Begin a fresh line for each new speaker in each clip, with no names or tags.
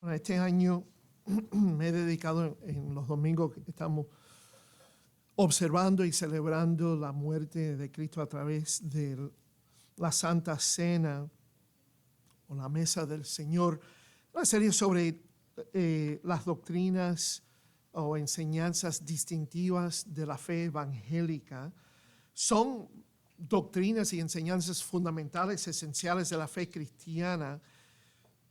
Bueno, este año me he dedicado en los domingos que estamos observando y celebrando la muerte de Cristo a través de la Santa Cena o la Mesa del Señor, una serie sobre las doctrinas o enseñanzas distintivas de la fe evangélica. Son doctrinas y enseñanzas fundamentales, esenciales de la fe cristiana,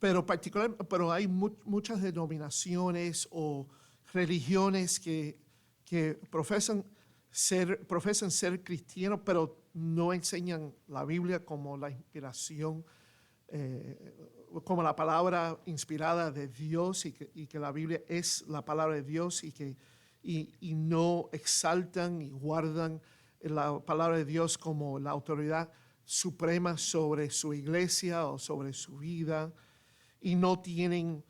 pero hay muchas denominaciones o religiones que profesan ser cristianos, pero no enseñan la Biblia como la inspiración, como la palabra inspirada de Dios y que la Biblia es la palabra de Dios y no exaltan y guardan la palabra de Dios como la autoridad suprema sobre su iglesia o sobre su vida, y no tienen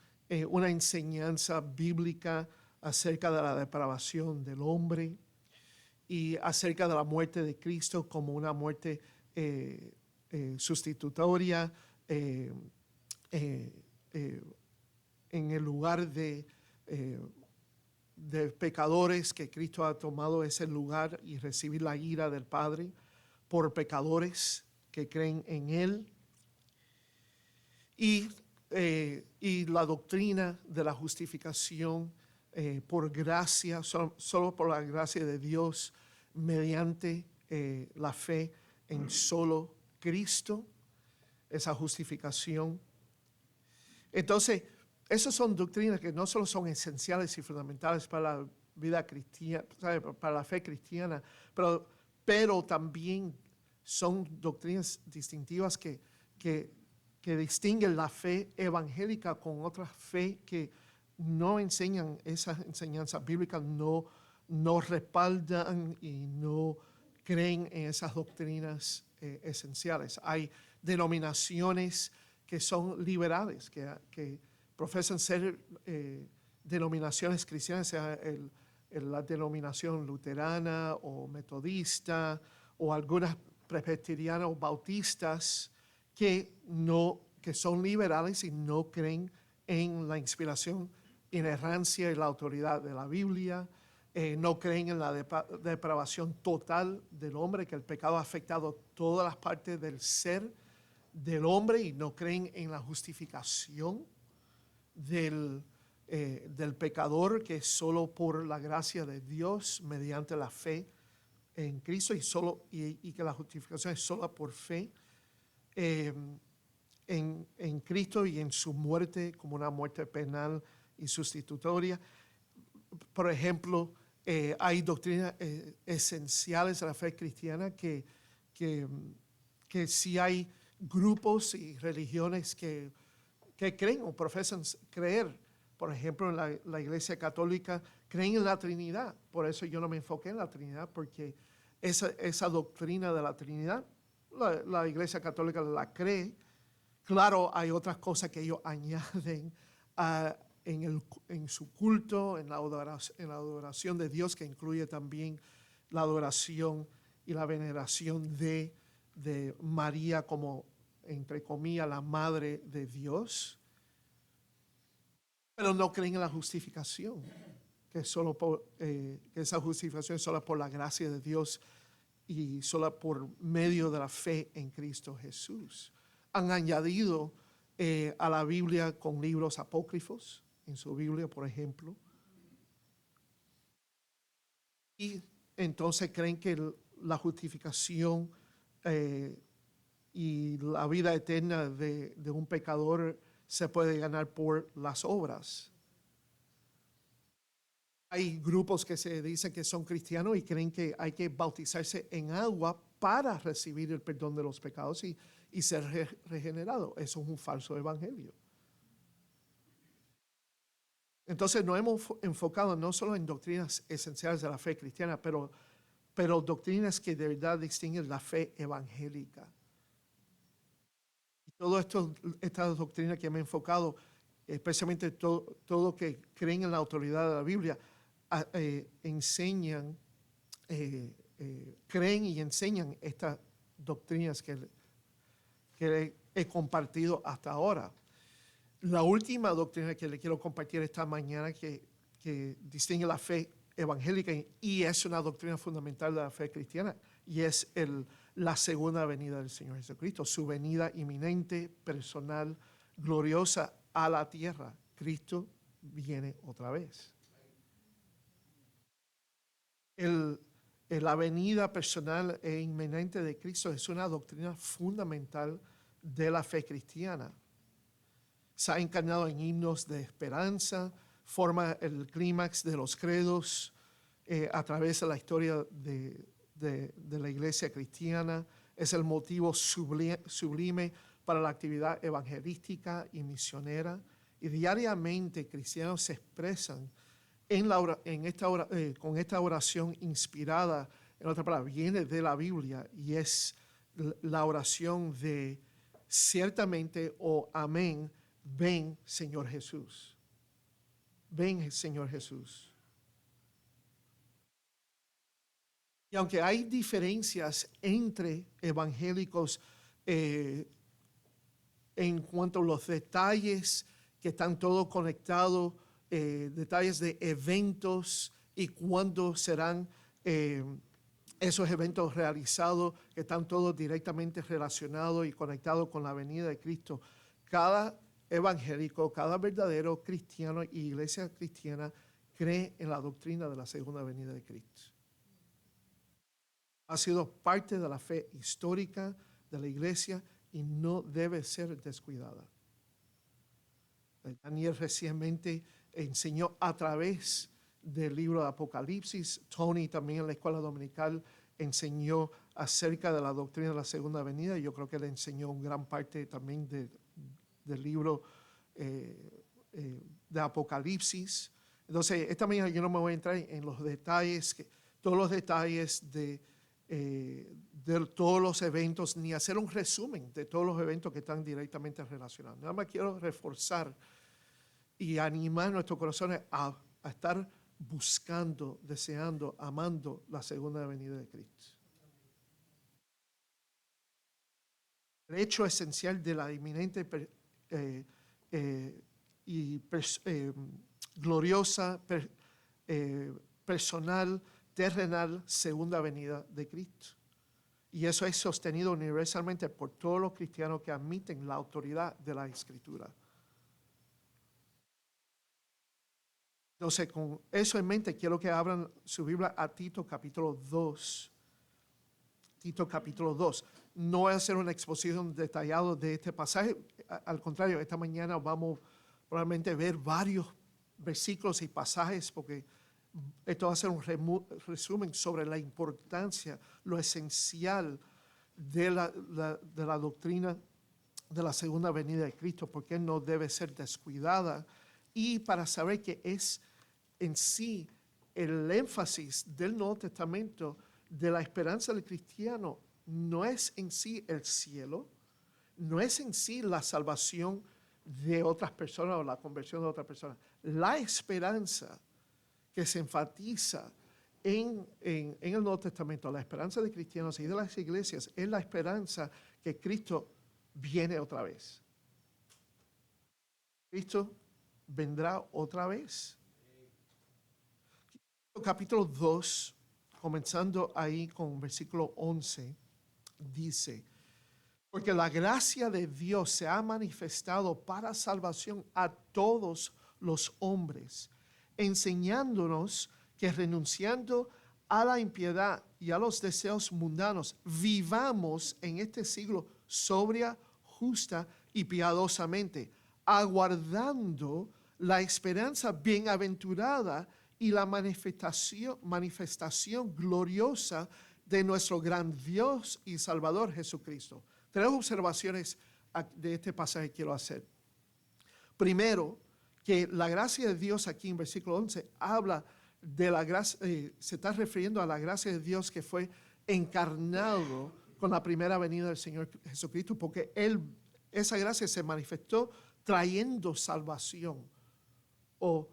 una enseñanza bíblica acerca de la depravación del hombre y acerca de la muerte de Cristo como una muerte sustitutoria en el lugar de pecadores, que Cristo ha tomado ese lugar y recibir la ira del Padre por pecadores que creen en Él. Y la doctrina de la justificación por gracia, solo por la gracia de Dios, mediante la fe en solo Cristo, esa justificación. Entonces, esas son doctrinas que no solo son esenciales y fundamentales para la vida cristiana, para la fe cristiana, pero también son doctrinas distintivas que distinguen la fe evangélica con otra fe que no enseñan esas enseñanzas bíblicas, no respaldan y no creen en esas doctrinas esenciales. Hay denominaciones que son liberales, que profesan ser denominaciones cristianas, sea la denominación luterana o metodista o algunas presbiterianas o bautistas, que son liberales y no creen en la inspiración, inerrancia y la autoridad de la Biblia, no creen en la depravación total del hombre, que el pecado ha afectado todas las partes del ser del hombre, y no creen en la justificación del pecador, que es solo por la gracia de Dios mediante la fe en Cristo, y que la justificación es solo por fe en Cristo y en su muerte como una muerte penal y sustitutoria. Por ejemplo, hay doctrinas esenciales de la fe cristiana que si hay grupos y religiones que creen o profesan creer. Por ejemplo, en la Iglesia Católica creen en la Trinidad. Por eso yo no me enfoqué en la Trinidad, porque esa doctrina de la Trinidad, la Iglesia Católica la cree. Claro, hay otras cosas que ellos añaden en su culto, en la adoración de Dios, que incluye también la adoración y la veneración de María como, entre comillas, la Madre de Dios. Pero no creen en la justificación, que esa justificación es solo por la gracia de Dios y solo por medio de la fe en Cristo Jesús. Han añadido a la Biblia con libros apócrifos, en su Biblia, por ejemplo. Y entonces creen que la justificación y la vida eterna de un pecador se puede ganar por las obras. Hay grupos que se dicen que son cristianos y creen que hay que bautizarse en agua para recibir el perdón de los pecados y ser regenerado. Eso es un falso evangelio. Entonces nos hemos enfocado no solo en doctrinas esenciales de la fe cristiana, pero doctrinas que de verdad distinguen la fe evangélica. Y todo estas doctrinas que me he enfocado, especialmente todo que creen en la autoridad de la Biblia, enseñan, creen y enseñan estas doctrinas que he compartido hasta ahora. La última doctrina que le quiero compartir esta mañana que distingue la fe evangélica y es una doctrina fundamental de la fe cristiana, y es la segunda venida del Señor Jesucristo, su venida inminente, personal, gloriosa a la tierra. Cristo viene otra vez. La venida personal e inminente de Cristo es una doctrina fundamental de la fe cristiana. Se ha encarnado en himnos de esperanza, forma el clímax de los credos a través de la historia de la iglesia cristiana. Es el motivo sublime para la actividad evangelística y misionera. Y diariamente cristianos se expresan con esta oración inspirada, en otra palabra, viene de la Biblia y es la oración de ciertamente o amén, ven Señor Jesús. Ven Señor Jesús. Y aunque hay diferencias entre evangélicos en cuanto a los detalles que están todos conectados, detalles de eventos y cuándo serán esos eventos realizados, que están todos directamente relacionados y conectados con la venida de Cristo. Cada evangélico, cada verdadero cristiano y iglesia cristiana cree en la doctrina de la segunda venida de Cristo. Ha sido parte de la fe histórica de la iglesia y no debe ser descuidada. Daniel recientemente enseñó a través del libro de Apocalipsis. Tony también en la escuela dominical enseñó acerca de la doctrina de la segunda venida. Yo creo que le enseñó gran parte también del libro de Apocalipsis. Entonces, esta mañana yo no me voy a entrar en los detalles, todos los detalles de todos los eventos, ni hacer un resumen de todos los eventos que están directamente relacionados. Nada más quiero reforzar y animar nuestros corazones a estar buscando, deseando, amando la segunda venida de Cristo. El hecho esencial de la inminente gloriosa, personal, terrenal, segunda venida de Cristo. Y eso es sostenido universalmente por todos los cristianos que admiten la autoridad de la Escritura. Entonces, con eso en mente, quiero que abran su Biblia a Tito capítulo 2. Tito capítulo 2. No voy a hacer una exposición detallada de este pasaje. Al contrario, esta mañana vamos probablemente a ver varios versículos y pasajes porque esto va a ser un resumen sobre la importancia, lo esencial de la doctrina de la segunda venida de Cristo, porque no debe ser descuidada, y para saber que es en sí el énfasis del Nuevo Testamento de la esperanza del cristiano no es en sí el cielo, no es en sí la salvación de otras personas o la conversión de otras personas. La esperanza que se enfatiza en el Nuevo Testamento, la esperanza de cristianos y de las iglesias, es la esperanza que Cristo viene otra vez. Cristo vendrá otra vez. Capítulo 2, comenzando ahí con versículo 11, dice: porque la gracia de Dios se ha manifestado para salvación a todos los hombres, enseñándonos que renunciando a la impiedad y a los deseos mundanos, vivamos en este siglo sobria, justa y piadosamente, aguardando la esperanza bienaventurada y la manifestación gloriosa de nuestro gran Dios y Salvador Jesucristo. 3 observaciones de este pasaje quiero hacer. Primero, que la gracia de Dios aquí en versículo 11 habla de la gracia, se está refiriendo a la gracia de Dios que fue encarnado con la primera venida del Señor Jesucristo, porque esa gracia se manifestó trayendo salvación, o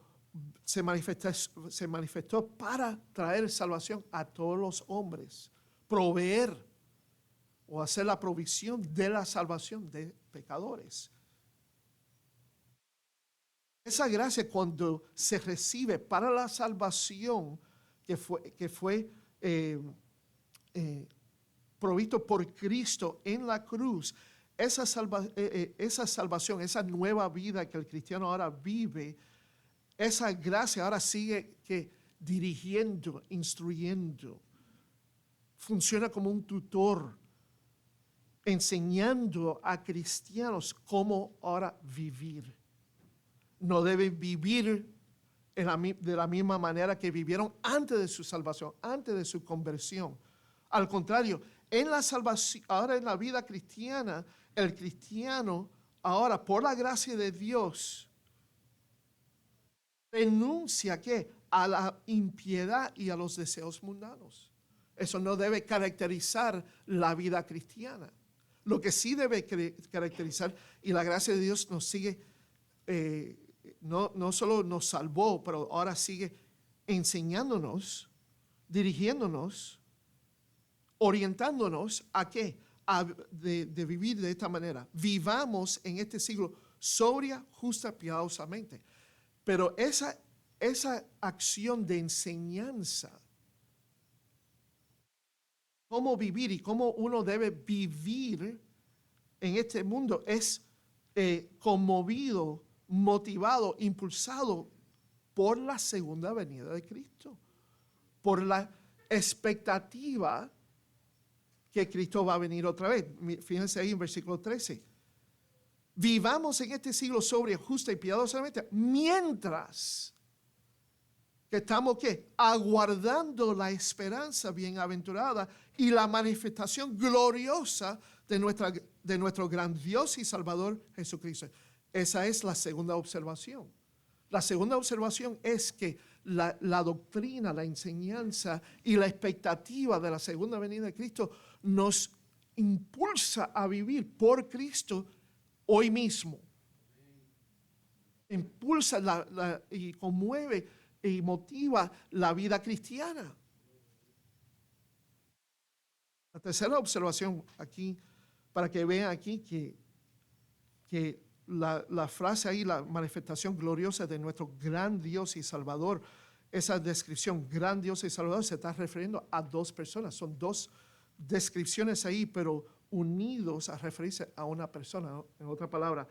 se manifestó para traer salvación a todos los hombres, proveer o hacer la provisión de la salvación de pecadores. Esa gracia cuando se recibe para la salvación que fue provisto por Cristo en la cruz, esa salvación, esa nueva vida que el cristiano ahora vive, esa gracia ahora sigue dirigiendo, instruyendo, funciona como un tutor, enseñando a cristianos cómo ahora vivir. No deben vivir de la misma manera que vivieron antes de su salvación, antes de su conversión. Al contrario, en la salvación, ahora en la vida cristiana, el cristiano ahora por la gracia de Dios renuncia a la impiedad y a los deseos mundanos. Eso no debe caracterizar la vida cristiana. Lo que sí debe caracterizar, y la gracia de Dios nos sigue, no solo nos salvó, pero ahora sigue enseñándonos, dirigiéndonos, orientándonos a qué, de vivir de esta manera. Vivamos en este siglo sobria, justa, piadosamente. Pero esa acción de enseñanza, cómo vivir y cómo uno debe vivir en este mundo, es conmovido, motivado, impulsado por la segunda venida de Cristo, por la expectativa que Cristo va a venir otra vez. Fíjense ahí en versículo 13. Vivamos en este siglo sobria, justa y piadosamente, mientras que estamos aguardando la esperanza bienaventurada y la manifestación gloriosa de nuestro gran Dios y Salvador Jesucristo. Esa es la segunda observación. La segunda observación es que la doctrina, la enseñanza y la expectativa de la segunda venida de Cristo nos impulsa a vivir por Cristo hoy mismo. Impulsa y conmueve y motiva la vida cristiana. La tercera observación aquí, para que vean aquí que la frase ahí, la manifestación gloriosa de nuestro gran Dios y Salvador, esa descripción, gran Dios y Salvador, se está refiriendo a dos personas. Son dos descripciones ahí, pero unidos a referirse a una persona, ¿no? En otra palabra,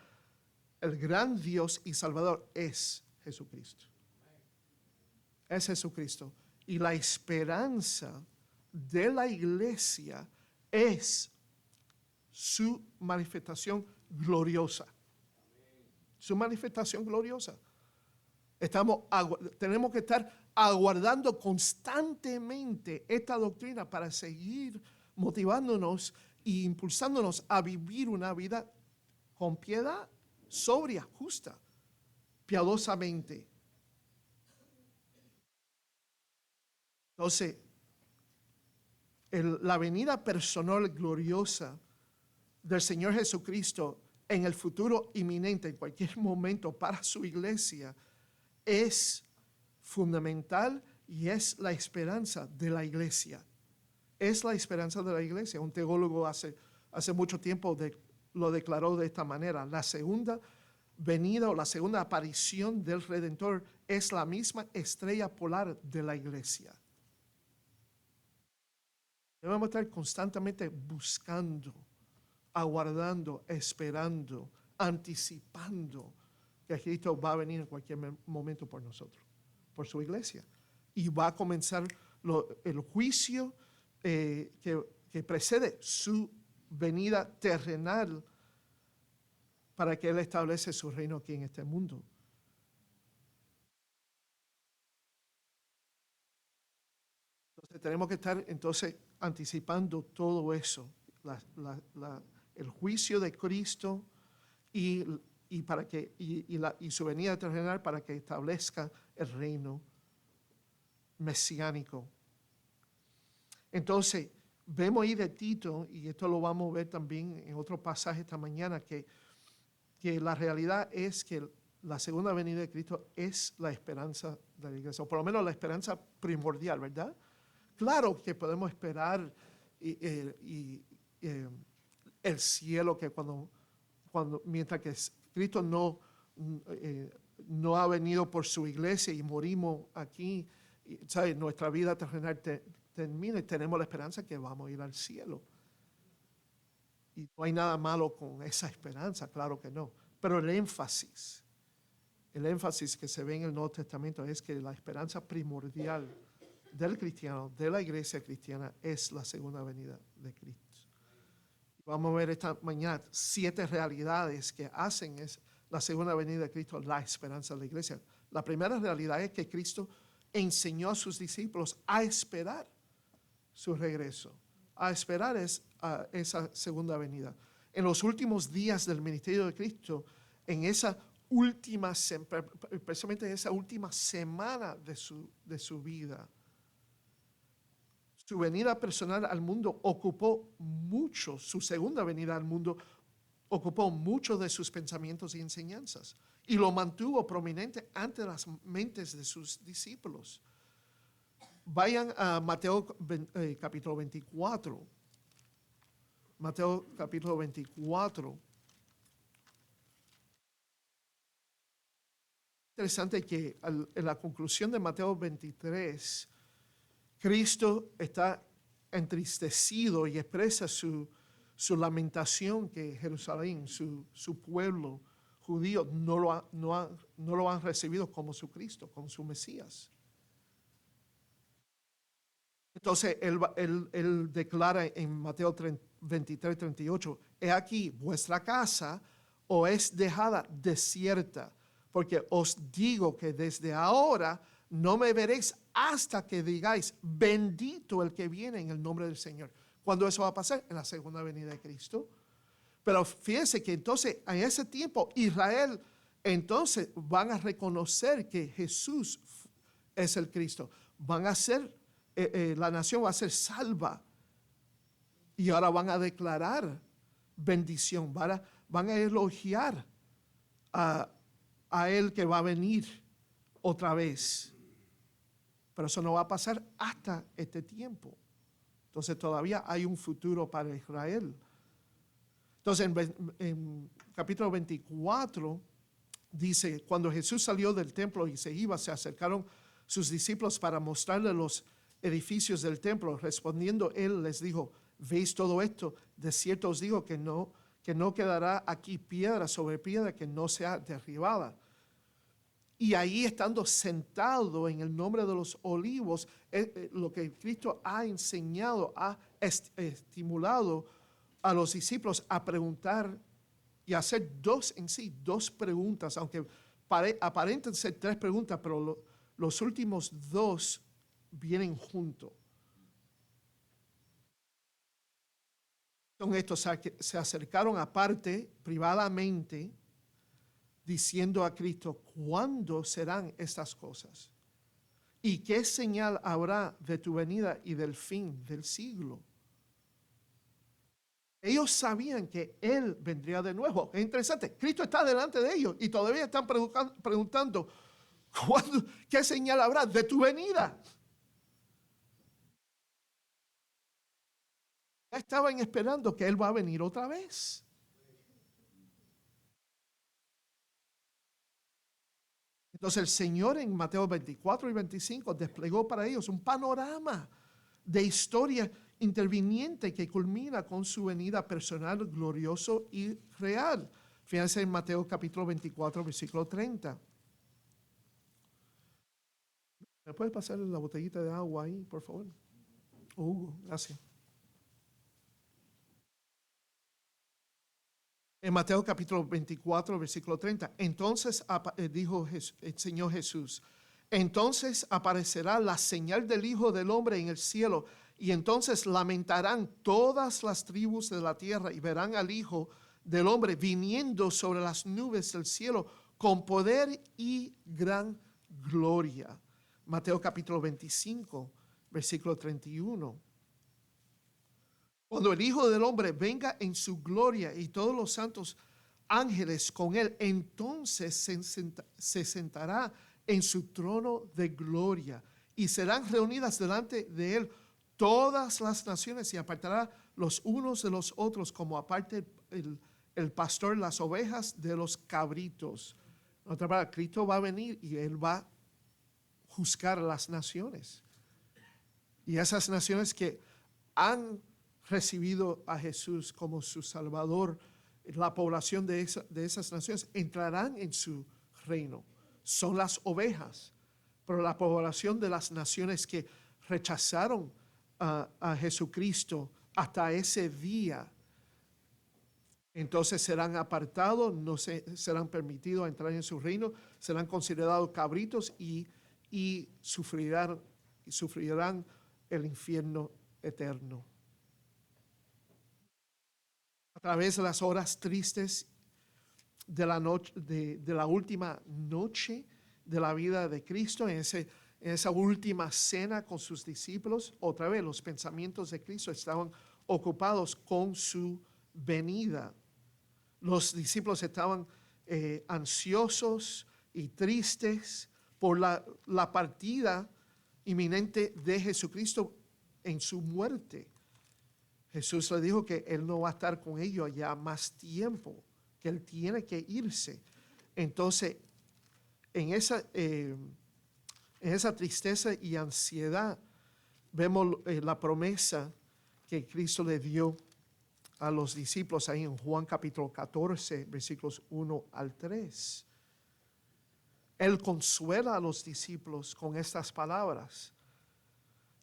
el gran Dios y Salvador es Jesucristo. Es Jesucristo. Y la esperanza de la iglesia es su manifestación gloriosa. Su manifestación gloriosa. Tenemos que estar aguardando constantemente esta doctrina para seguir motivándonos e impulsándonos a vivir una vida con piedad, sobria, justa, piadosamente. Entonces, la venida personal gloriosa del Señor Jesucristo en el futuro inminente, en cualquier momento para su iglesia, es fundamental y es la esperanza de la iglesia. Es la esperanza de la iglesia. Un teólogo hace mucho tiempo lo declaró de esta manera. La segunda venida o la segunda aparición del Redentor es la misma estrella polar de la iglesia. Debemos estar constantemente buscando, aguardando, esperando, anticipando que Cristo va a venir en cualquier momento por nosotros, por su iglesia. Y va a comenzar el juicio que precede su venida terrenal para que Él establece su reino aquí en este mundo. Entonces tenemos que estar anticipando todo eso, el juicio de Cristo y su venida terrenal para que establezca el reino mesiánico. Entonces, vemos ahí de Tito, y esto lo vamos a ver también en otro pasaje esta mañana, que la realidad es que la segunda venida de Cristo es la esperanza de la iglesia, o por lo menos la esperanza primordial, ¿verdad? Claro que podemos esperar el cielo, que mientras que Cristo no no ha venido por su iglesia y morimos aquí, y, ¿sabes? Nuestra vida terrenal termina y tenemos la esperanza que vamos a ir al cielo. Y no hay nada malo con esa esperanza, claro que no. Pero el énfasis que se ve en el Nuevo Testamento es que la esperanza primordial del cristiano, de la iglesia cristiana, es la segunda venida de Cristo. Vamos a ver esta mañana 7 realidades que hacen es la segunda venida de Cristo la esperanza de la iglesia. La primera realidad es que Cristo enseñó a sus discípulos a esperar su regreso, a esperar esa segunda venida. En los últimos días del ministerio de Cristo, en esa última, especialmente en esa última semana de su vida, su venida personal al mundo ocupó mucho, su segunda venida al mundo ocupó mucho de sus pensamientos y enseñanzas y lo mantuvo prominente ante las mentes de sus discípulos. Vayan a Mateo capítulo 24. Mateo capítulo 24. Interesante que en la conclusión de Mateo 23, Cristo está entristecido y expresa su lamentación que Jerusalén, su pueblo judío, no lo han recibido como su Cristo, como su Mesías. Entonces, él declara en Mateo 23, 38, he aquí, vuestra casa os es dejada desierta, porque os digo que desde ahora no me veréis hasta que digáis, bendito el que viene en el nombre del Señor. ¿Cuándo eso va a pasar? En la segunda venida de Cristo. Pero fíjense que entonces en ese tiempo Israel entonces van a reconocer que Jesús es el Cristo. Van a ser, la nación va a ser salva. Y ahora van a declarar bendición. Van a elogiar a Él que va a venir otra vez. Pero eso no va a pasar hasta este tiempo. Entonces todavía hay un futuro para Israel. Entonces en capítulo 24 dice, cuando Jesús salió del templo y se iba, se acercaron sus discípulos para mostrarle los edificios del templo. Respondiendo él les dijo, ¿veis todo esto? De cierto os digo que no quedará aquí piedra sobre piedra que no sea derribada. Y ahí estando sentado en el nombre de los olivos, lo que Cristo ha enseñado, ha estimulado a los discípulos a preguntar y hacer dos preguntas, aunque aparenten ser 3 preguntas, pero los últimos 2 vienen juntos. Son estos, se acercaron aparte, privadamente, diciendo a Cristo, ¿cuándo serán estas cosas? ¿Y qué señal habrá de tu venida y del fin del siglo? Ellos sabían que Él vendría de nuevo. Es interesante, Cristo está delante de ellos y todavía están preguntando, ¿qué señal habrá de tu venida? Ya estaban esperando que Él va a venir otra vez. Entonces el Señor en Mateo 24 y 25 desplegó para ellos un panorama de historia interviniente que culmina con su venida personal, glorioso y real. Fíjense en Mateo capítulo 24, versículo 30. ¿Me puedes pasar la botellita de agua ahí, por favor? Hugo, gracias. En Mateo capítulo 24, versículo 30, entonces dijo el Señor Jesús, entonces aparecerá la señal del Hijo del Hombre en el cielo, y entonces lamentarán todas las tribus de la tierra y verán al Hijo del Hombre viniendo sobre las nubes del cielo con poder y gran gloria. Mateo capítulo 25, versículo 31. Cuando el Hijo del Hombre venga en su gloria y todos los santos ángeles con él, entonces se sentará en su trono de gloria y serán reunidas delante de él todas las naciones y apartará los unos de los otros como aparte el pastor las ovejas de los cabritos. Otra palabra, Cristo va a venir y Él va a juzgar a las naciones. Y esas naciones que han recibido a Jesús como su Salvador, la población de esas naciones entrarán en su reino. Son las ovejas, pero la población de las naciones que rechazaron a Jesucristo hasta ese día, entonces serán apartados, no serán permitidos a entrar en su reino, serán considerados cabritos y sufrirán el infierno eterno. A través de las horas tristes de la noche, de la última noche de la vida de Cristo, en esa última cena con sus discípulos, otra vez los pensamientos de Cristo estaban ocupados con su venida. Los discípulos estaban ansiosos y tristes por la partida inminente de Jesucristo en su muerte. Jesús le dijo que Él no va a estar con ellos ya más tiempo, que Él tiene que irse. Entonces, en esa tristeza y ansiedad, vemos la promesa que Cristo le dio a los discípulos ahí en Juan capítulo 14, versículos 1 al 3. Él consuela a los discípulos con estas palabras.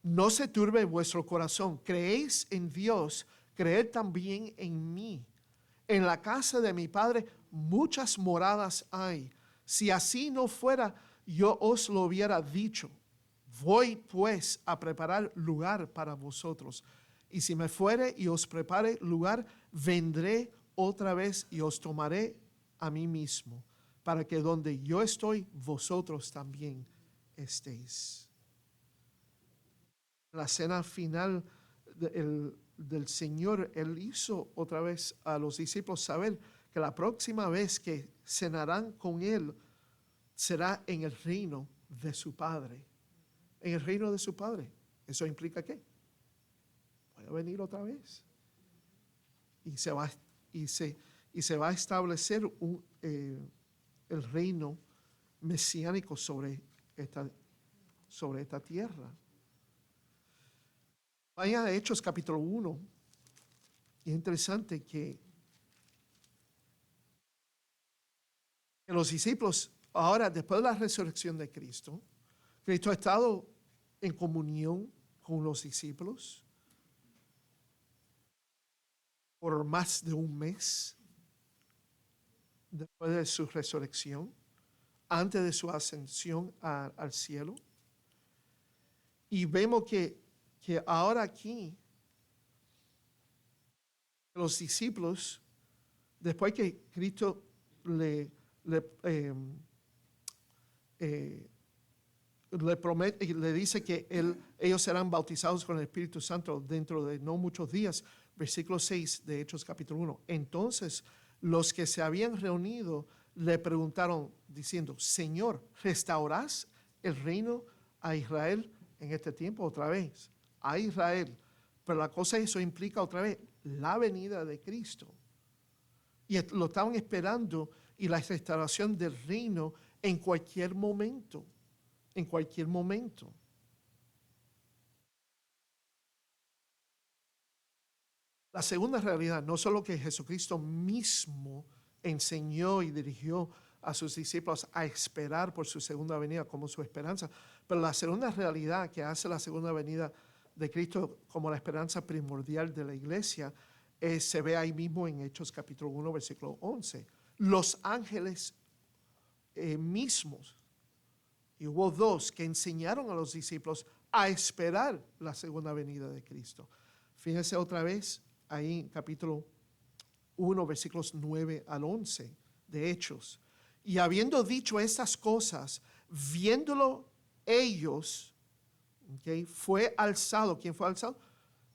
No se turbe vuestro corazón. Creéis en Dios, creed también en mí. En la casa de mi Padre muchas moradas hay. Si así no fuera, yo os lo hubiera dicho. Voy pues a preparar lugar para vosotros. Y si me fuere y os prepare lugar, vendré otra vez y os tomaré a mí mismo, para que donde yo estoy, vosotros también estéis. La cena final del Señor, Él hizo otra vez a los discípulos saber que la próxima vez que cenarán con Él será en el reino de su Padre. En el reino de su Padre. ¿Eso implica qué? Voy a venir otra vez. Y se va a establecer el reino mesiánico sobre esta tierra. Vaya a Hechos capítulo 1. Y es interesante que los discípulos, ahora después de la resurrección de Cristo, Cristo ha estado en comunión con los discípulos por más de un mes después de su resurrección, antes de su ascensión al cielo. Y vemos que ahora aquí los discípulos, después que Cristo le promete y le dice que ellos serán bautizados con el Espíritu Santo dentro de no muchos días, versículo 6 de Hechos capítulo 1. Entonces los que se habían reunido le preguntaron diciendo: Señor, ¿restaurarás el reino a Israel en este tiempo? Otra vez, a Israel. Pero la cosa, eso implica otra vez la venida de Cristo. Y lo estaban esperando, y la restauración del reino en cualquier momento. En cualquier momento. La segunda realidad, no solo que Jesucristo mismo enseñó y dirigió a sus discípulos a esperar por su segunda venida como su esperanza, pero la segunda realidad que hace la segunda venida de Cristo como la esperanza primordial de la iglesia se ve ahí mismo en Hechos capítulo 1, versículo 11. Los ángeles mismos, y hubo dos que enseñaron a los discípulos a esperar la segunda venida de Cristo. Fíjense otra vez ahí en capítulo 1, versículos 9 al 11 de Hechos. Y habiendo dicho estas cosas, viéndolo ellos, fue alzado. ¿Quién fue alzado?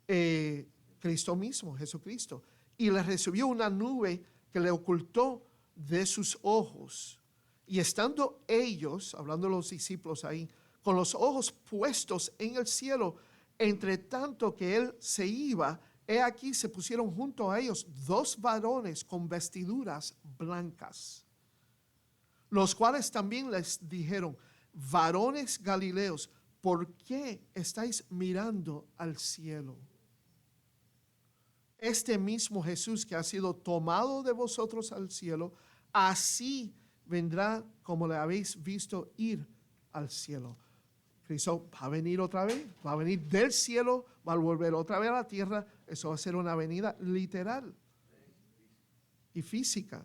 Cristo mismo, Jesucristo. Y le recibió una nube que le ocultó de sus ojos. Y estando ellos, hablando de los discípulos ahí, con los ojos puestos en el cielo, entre tanto que él se iba, he aquí se pusieron junto a ellos dos varones con vestiduras blancas, los cuales también les dijeron: varones Galileos, ¿por qué estáis mirando al cielo? Este mismo Jesús que ha sido tomado de vosotros al cielo, así vendrá como le habéis visto ir al cielo. Cristo va a venir otra vez, va a venir del cielo, va a volver otra vez a la tierra. Eso va a ser una venida literal y física.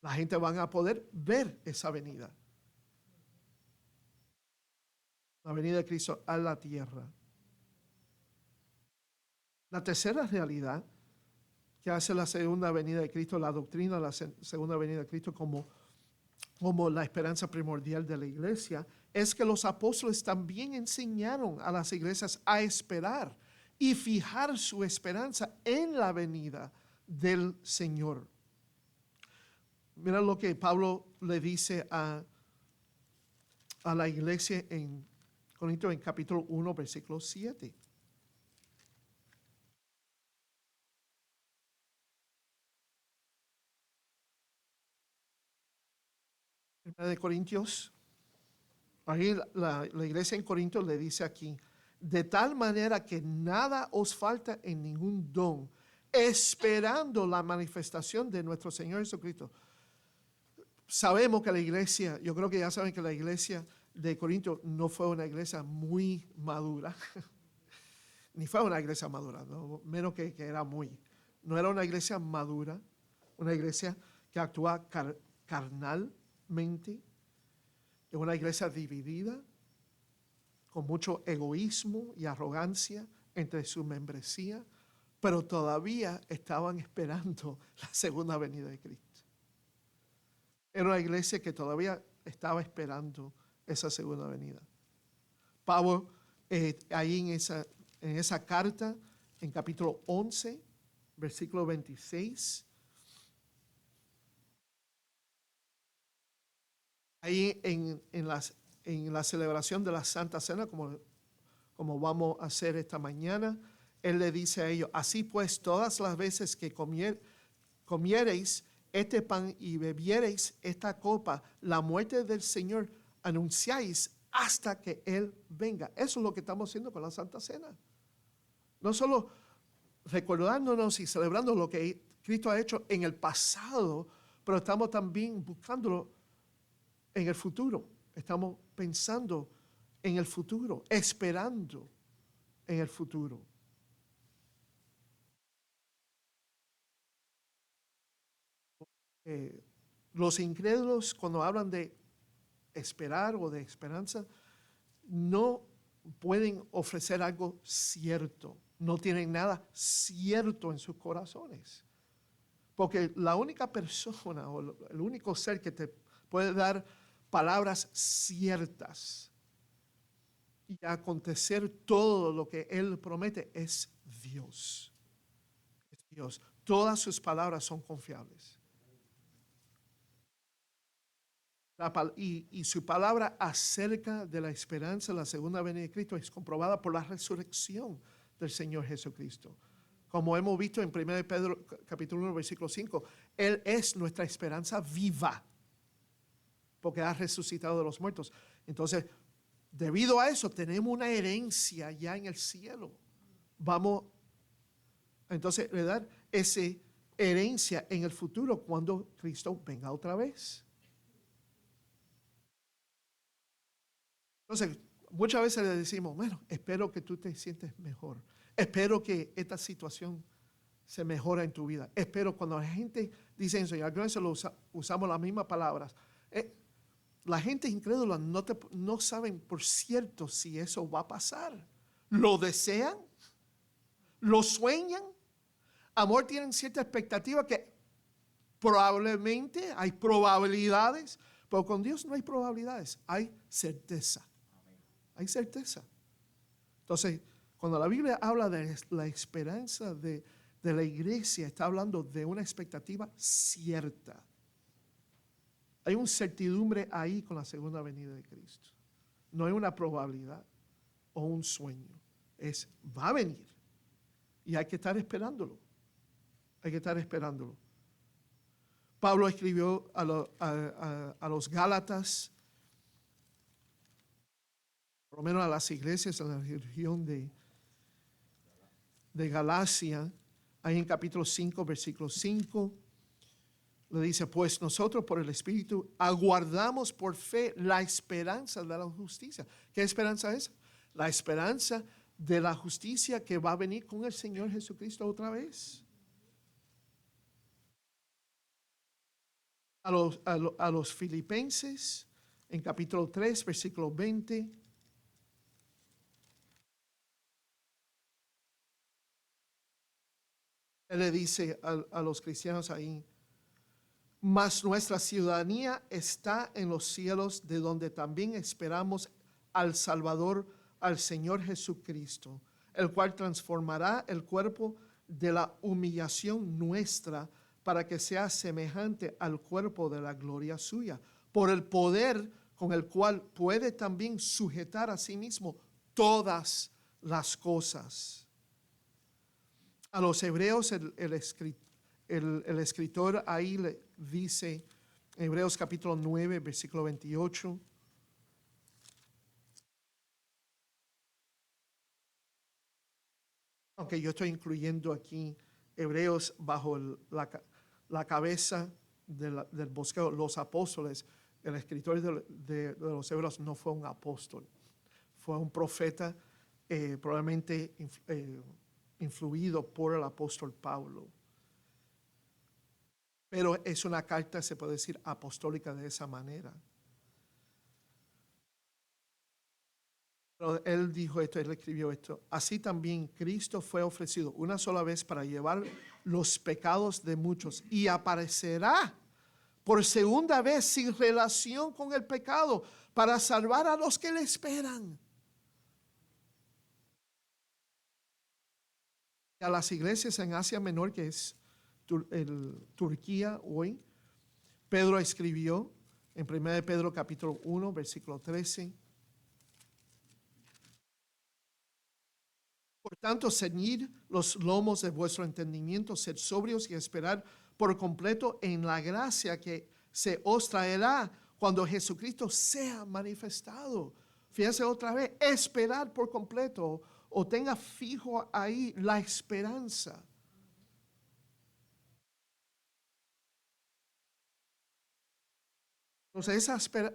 La gente va a poder ver esa venida. La venida de Cristo a la tierra. La tercera realidad que hace la segunda venida de Cristo, la doctrina de la segunda venida de Cristo como la esperanza primordial de la iglesia, es que los apóstoles también enseñaron a las iglesias a esperar y fijar su esperanza en la venida del Señor. Mira lo que Pablo le dice a la iglesia en Corintios en capítulo 1, versículo 7. De Corintios, ahí la iglesia en Corintios le dice aquí: de tal manera que nada os falta en ningún don, esperando la manifestación de nuestro Señor Jesucristo. Sabemos que la iglesia, yo creo que ya saben que la iglesia de Corinto no fue una iglesia muy madura, ni fue una iglesia madura, ¿no? Menos que era muy. No era una iglesia madura, una iglesia que actúa carnalmente, una iglesia dividida, con mucho egoísmo y arrogancia entre su membresía, pero todavía estaban esperando la segunda venida de Cristo. Era una iglesia que todavía estaba esperando esa segunda venida. Pablo, ahí en esa carta, en capítulo 11, versículo 26, ahí en la celebración de la Santa Cena, como vamos a hacer esta mañana, él le dice a ellos: así pues, todas las veces que comiereis este pan y bebiereis esta copa, la muerte del Señor anunciáis hasta que Él venga. Eso es lo que estamos haciendo con la Santa Cena. No solo recordándonos y celebrando lo que Cristo ha hecho en el pasado, pero estamos también buscándolo en el futuro. Estamos pensando en el futuro, esperando en el futuro. Los incrédulos, cuando hablan de esperar o de esperanza, no pueden ofrecer algo cierto. No tienen nada cierto en sus corazones. Porque la única persona o el único ser que te puede dar palabras ciertas y acontecer todo lo que Él promete es Dios. Es Dios. Todas sus palabras son confiables. Y su palabra acerca de la esperanza de la segunda venida de Cristo es comprobada por la resurrección del Señor Jesucristo. Como hemos visto en 1 Pedro capítulo 1, versículo 5, Él es nuestra esperanza viva, porque ha resucitado de los muertos. Entonces, debido a eso, tenemos una herencia ya en el cielo. Vamos entonces a dar esa herencia en el futuro cuando Cristo venga otra vez. Entonces, muchas veces le decimos: bueno, espero que tú te sientes mejor. Espero que esta situación se mejore en tu vida. Espero, cuando la gente dice eso, y algunas veces usamos las mismas palabras, la gente incrédula no saben por cierto si eso va a pasar. Lo desean, lo sueñan. Amor, tienen cierta expectativa que probablemente hay probabilidades, pero con Dios no hay probabilidades, hay certeza. Hay certeza. Entonces, cuando la Biblia habla de la esperanza de la iglesia, está hablando de una expectativa cierta. Hay una certidumbre ahí con la segunda venida de Cristo. No hay una probabilidad o un sueño. Va a venir. Y hay que estar esperándolo. Hay que estar esperándolo. Pablo escribió a los Gálatas, por lo menos a las iglesias en la región de Galacia, ahí en capítulo 5, versículo 5, le dice, pues nosotros por el Espíritu aguardamos por fe la esperanza de la justicia. ¿Qué esperanza es? La esperanza de la justicia que va a venir con el Señor Jesucristo otra vez. A los Filipenses, en capítulo 3, versículo 20, él le dice a los cristianos ahí, mas nuestra ciudadanía está en los cielos, de donde también esperamos al Salvador, al Señor Jesucristo, el cual transformará el cuerpo de la humillación nuestra para que sea semejante al cuerpo de la gloria suya, por el poder con el cual puede también sujetar a sí mismo todas las cosas. A los hebreos el escritor ahí le dice, en Hebreos capítulo 9, versículo 28, aunque yo estoy incluyendo aquí Hebreos bajo la cabeza del bosqueo, los apóstoles, el escritor de los Hebreos no fue un apóstol, fue un profeta probablemente influido por el apóstol Pablo. Pero es una carta, se puede decir, apostólica de esa manera. Pero él dijo esto, él escribió esto. Así también Cristo fue ofrecido una sola vez para llevar los pecados de muchos y aparecerá por segunda vez sin relación con el pecado para salvar a los que le esperan. A las iglesias en Asia Menor, que es Turquía hoy, Pedro escribió en 1 Pedro capítulo 1, versículo 13. Por tanto, ceñid los lomos de vuestro entendimiento, sed sobrios y esperad por completo en la gracia que se os traerá cuando Jesucristo sea manifestado. Fíjense otra vez, esperar por completo o tenga fijo ahí la esperanza. Entonces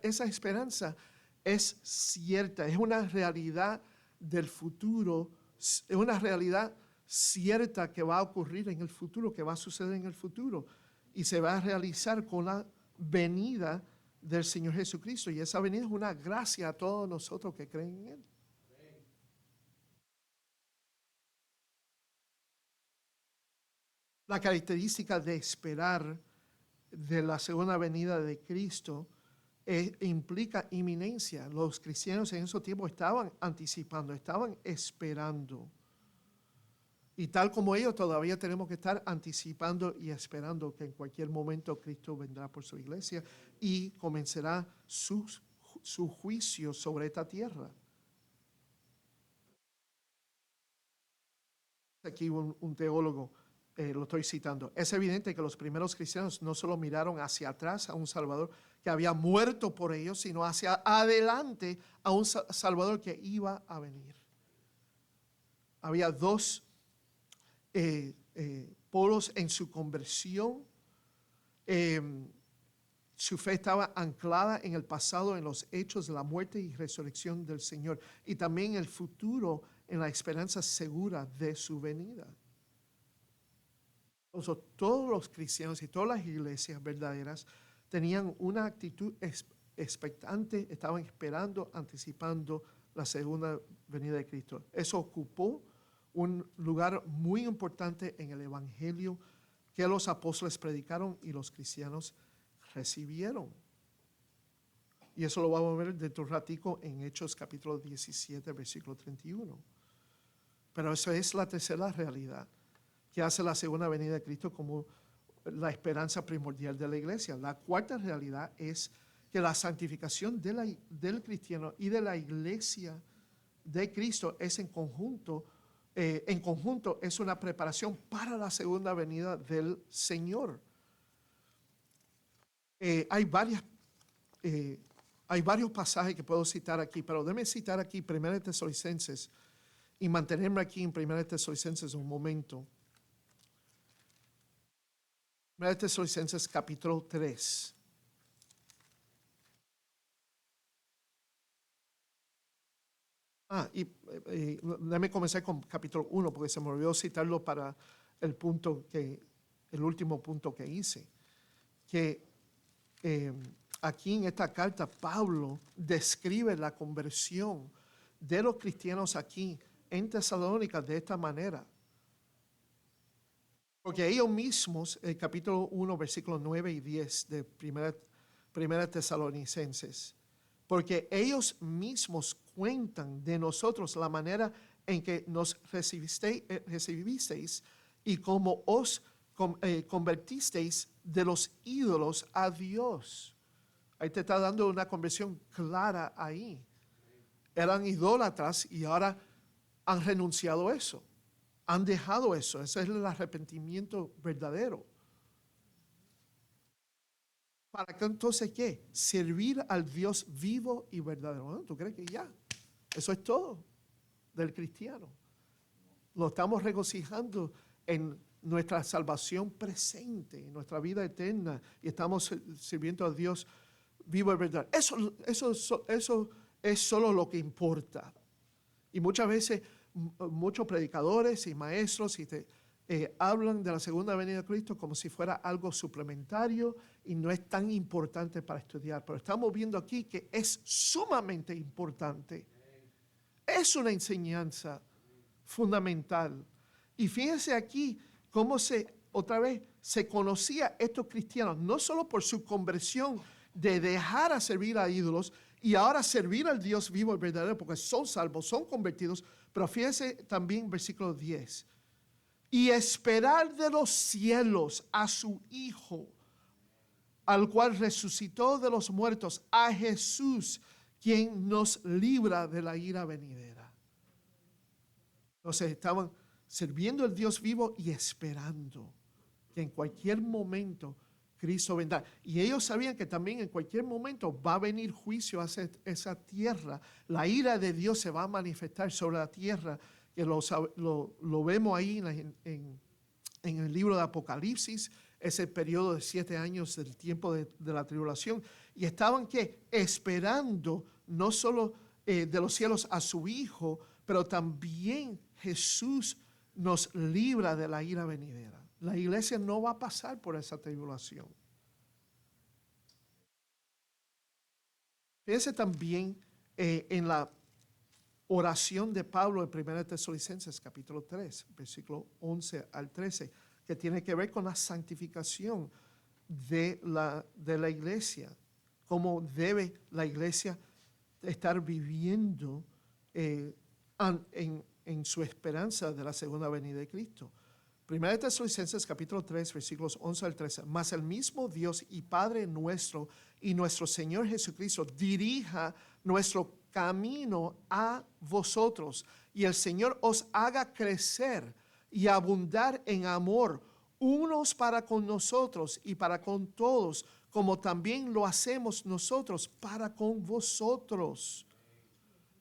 esa esperanza es cierta, es una realidad del futuro, es una realidad cierta que va a ocurrir en el futuro, que va a suceder en el futuro y se va a realizar con la venida del Señor Jesucristo. Y esa venida es una gracia a todos nosotros que creen en Él. La característica de esperar de la segunda venida de Cristo implica inminencia. Los cristianos en esos tiempos estaban anticipando, estaban esperando. Y tal como ellos, todavía tenemos que estar anticipando y esperando que en cualquier momento Cristo vendrá por su iglesia y comenzará su juicio sobre esta tierra. Aquí un teólogo, lo estoy citando. Es evidente que los primeros cristianos no solo miraron hacia atrás a un Salvador que había muerto por ellos, sino hacia adelante a un Salvador que iba a venir. Había dos polos en su conversión. Su fe estaba anclada en el pasado, en los hechos de la muerte y resurrección del Señor, y también en el futuro, en la esperanza segura de su venida. Entonces, todos los cristianos y todas las iglesias verdaderas tenían una actitud expectante, estaban esperando, anticipando la segunda venida de Cristo. Eso ocupó un lugar muy importante en el evangelio que los apóstoles predicaron y los cristianos recibieron. Y eso lo vamos a ver dentro de un ratico en Hechos capítulo 17, versículo 31. Pero eso es la tercera realidad que hace la segunda venida de Cristo como la esperanza primordial de la iglesia. La cuarta realidad es que la santificación del cristiano y de la iglesia de Cristo es en conjunto es una preparación para la segunda venida del Señor. Eh, hay varias, hay varios pasajes que puedo citar aquí, pero déjame citar aquí 1 Tesalonicenses y mantenerme aquí en 1 Tesalonicenses un momento. 1 Tesalonicenses capítulo 3. Déjame comenzar con capítulo 1 porque se me olvidó citarlo para el último punto que hice. Que aquí en esta carta Pablo describe la conversión de los cristianos aquí en Tesalónica de esta manera. Porque ellos mismos, el capítulo 1, versículos 9 y 10 de primera Tesalonicenses, porque ellos mismos cuentan de nosotros la manera en que nos recibisteis y cómo os convertisteis de los ídolos a Dios. Ahí te está dando una conversión clara ahí. Eran idólatras y ahora han renunciado a eso. Han dejado eso. Ese es el arrepentimiento verdadero. ¿Para qué entonces qué? Servir al Dios vivo y verdadero. ¿No? ¿Tú crees que ya? Eso es todo del cristiano. Lo estamos regocijando en nuestra salvación presente, en nuestra vida eterna, y estamos sirviendo a Dios vivo y verdadero. Eso es solo lo que importa. Y muchas veces muchos predicadores y maestros hablan de la segunda venida de Cristo como si fuera algo suplementario y no es tan importante para estudiar. Pero estamos viendo aquí que es sumamente importante. Es una enseñanza fundamental. Y fíjense aquí cómo otra vez se conocía estos cristianos, no solo por su conversión de dejar a servir a ídolos y ahora servir al Dios vivo y verdadero, porque son salvos, son convertidos, pero fíjense también versículo 10. Y esperar de los cielos a su Hijo, al cual resucitó de los muertos, a Jesús, quien nos libra de la ira venidera. Entonces estaban sirviendo al Dios vivo y esperando que en cualquier momento Cristo vendrá. Y ellos sabían que también en cualquier momento va a venir juicio hacia esa tierra. La ira de Dios se va a manifestar sobre la tierra, que lo vemos ahí en el libro de Apocalipsis, ese periodo de 7 años del tiempo de la tribulación. Y estaban ¿qué? Esperando no solo de los cielos a su Hijo, pero también Jesús nos libra de la ira venidera. La iglesia no va a pasar por esa tribulación. Fíjense también en la oración de Pablo en 1 Tesalonicenses capítulo 3, versículo 11 al 13, que tiene que ver con la santificación de la iglesia. Cómo debe la iglesia estar viviendo en su esperanza de la segunda venida de Cristo. 1 Tesalonicenses capítulo 3, versículos 11 al 13. Mas el mismo Dios y Padre nuestro y nuestro Señor Jesucristo dirija nuestro camino a vosotros, y el Señor os haga crecer y abundar en amor unos para con nosotros y para con todos, como también lo hacemos nosotros para con vosotros,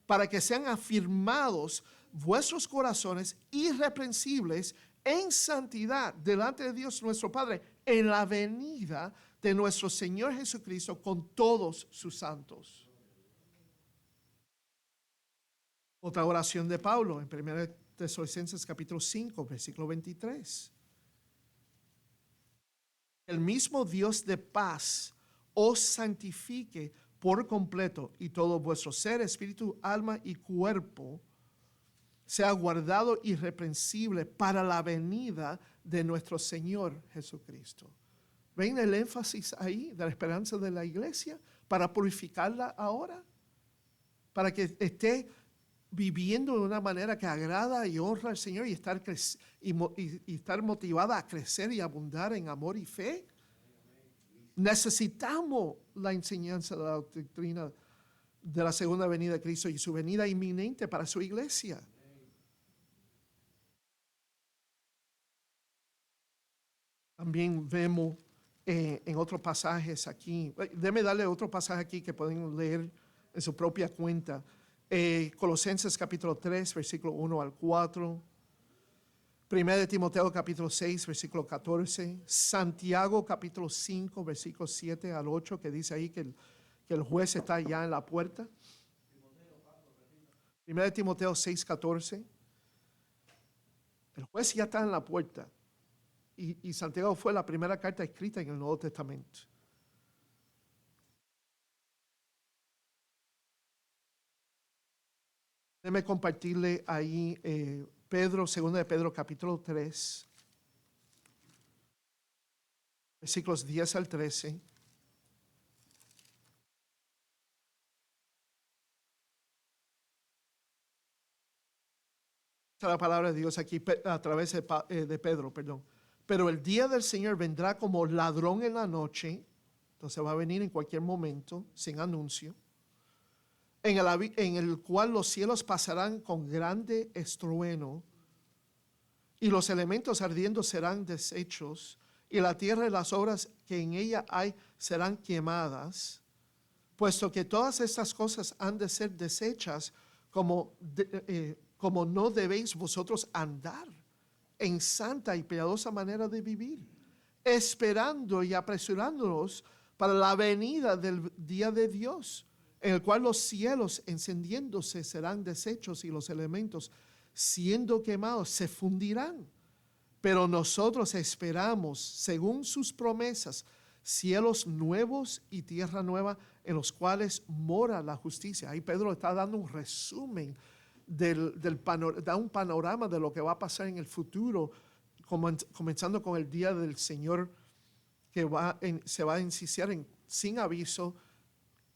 para que sean afirmados vuestros corazones irreprensibles en santidad delante de Dios nuestro Padre en la venida de nuestro Señor Jesucristo con todos sus santos. Otra oración de Pablo en 1 Tesalonicenses capítulo 5, versículo 23. El mismo Dios de paz os santifique por completo, y todo vuestro ser, espíritu, alma y cuerpo sea guardado irreprensible para la venida de nuestro Señor Jesucristo. ¿Ven el énfasis ahí de la esperanza de la iglesia? Para purificarla ahora, para que esté viviendo de una manera que agrada y honra al Señor y estar motivada a crecer y abundar en amor y fe. Necesitamos la enseñanza de la doctrina de la segunda venida de Cristo y su venida inminente para su iglesia. También vemos en otros pasajes aquí. Déjeme darle otro pasaje aquí que pueden leer en su propia cuenta. Colosenses capítulo 3, versículo 1 al 4. 1 de Timoteo capítulo 6, versículo 14. Santiago capítulo 5, versículo 7 al 8, que dice ahí que el juez está ya en la puerta. 1 de Timoteo 6, 14. El juez ya está en la puerta. Y Santiago fue la primera carta escrita en el Nuevo Testamento. Déjeme compartirle ahí Pedro, 2 de Pedro capítulo 3, versículos 10 al 13. Está la palabra de Dios aquí a través de Pedro, perdón. Pero el día del Señor vendrá como ladrón en la noche, entonces va a venir en cualquier momento, sin anuncio, en el cual los cielos pasarán con grande estruendo, y los elementos ardiendo serán deshechos, y la tierra y las obras que en ella hay serán quemadas, puesto que todas estas cosas han de ser deshechas, como no debéis vosotros andar en santa y piadosa manera de vivir, esperando y apresurándonos para la venida del día de Dios, en el cual los cielos encendiéndose serán deshechos y los elementos siendo quemados se fundirán. Pero nosotros esperamos, según sus promesas, cielos nuevos y tierra nueva en los cuales mora la justicia. Ahí Pedro está dando un resumen da un panorama de lo que va a pasar en el futuro, comenzando con el día del Señor que se va a iniciar sin aviso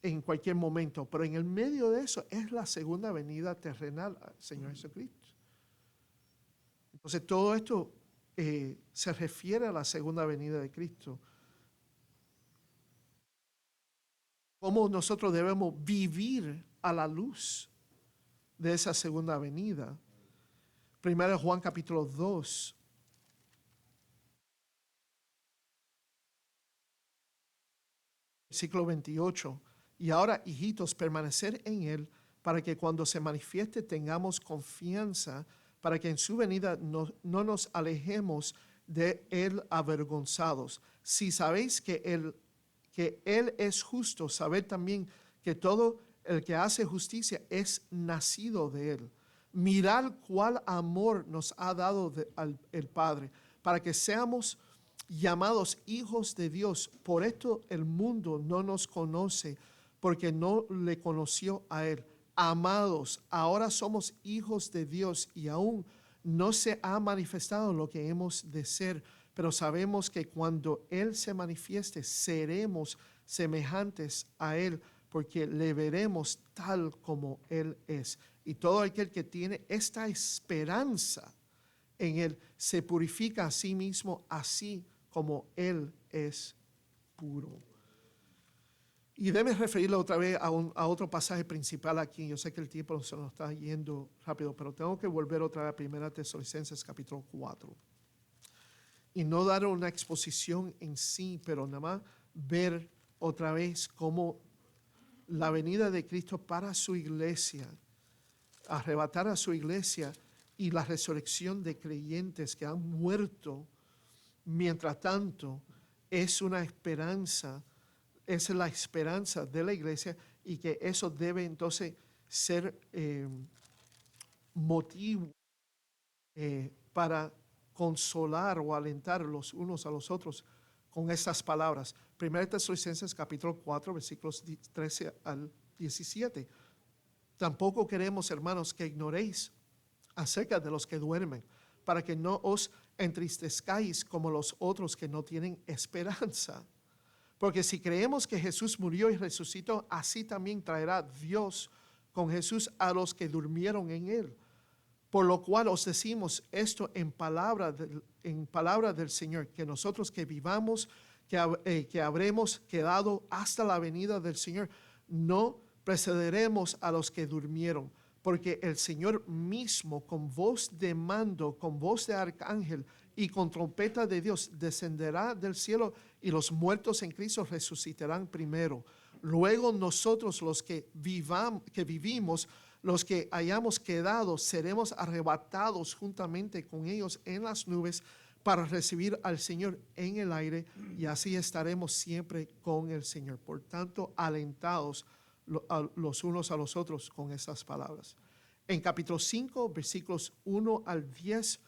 en cualquier momento. Pero en el medio de eso es la segunda venida terrenal al Señor Jesucristo. Entonces todo esto se refiere a la segunda venida de Cristo. Cómo nosotros debemos vivir a la luz de esa segunda venida. 1 Juan capítulo 2. Versículo 28. Y ahora, hijitos, permanecer en él, para que cuando se manifieste tengamos confianza, para que en su venida no nos alejemos de él avergonzados. Si sabéis que él es justo, sabed también que todo el que hace justicia es nacido de él. Mirad cuál amor nos ha dado el Padre, para que seamos llamados hijos de Dios. Por esto el mundo no nos conoce, porque no le conoció a él. Amados, ahora somos hijos de Dios y aún no se ha manifestado lo que hemos de ser, pero sabemos que cuando él se manifieste seremos semejantes a él, porque le veremos tal como él es. Y todo aquel que tiene esta esperanza en él se purifica a sí mismo, así como él es puro. Y debes referirlo otra vez a otro pasaje principal aquí. Yo sé que el tiempo se nos está yendo rápido, pero tengo que volver otra vez a 1 Tesalonicenses capítulo 4. Y no dar una exposición en sí, pero nada más ver otra vez cómo la venida de Cristo para su iglesia, arrebatar a su iglesia y la resurrección de creyentes que han muerto, mientras tanto, es una esperanza, es la esperanza de la iglesia, y que eso debe entonces ser motivo para consolar o alentar los unos a los otros con estas palabras. 1 Tesalonicenses capítulo 4, versículos 13 al 17. Tampoco queremos, hermanos, que ignoréis acerca de los que duermen, para que no os entristezcáis como los otros que no tienen esperanza. Porque si creemos que Jesús murió y resucitó, así también traerá Dios con Jesús a los que durmieron en él. Por lo cual os decimos esto en palabra del Señor, que nosotros que vivamos, que habremos quedado hasta la venida del Señor, no precederemos a los que durmieron, porque el Señor mismo, con voz de mando, con voz de arcángel y con trompeta de Dios descenderá del cielo y los muertos en Cristo resucitarán primero. Luego nosotros los que vivimos, los que hayamos quedado, seremos arrebatados juntamente con ellos en las nubes para recibir al Señor en el aire, y así estaremos siempre con el Señor. Por tanto, alentados los unos a los otros con estas palabras. En capítulo 5, versículos 1 al 10,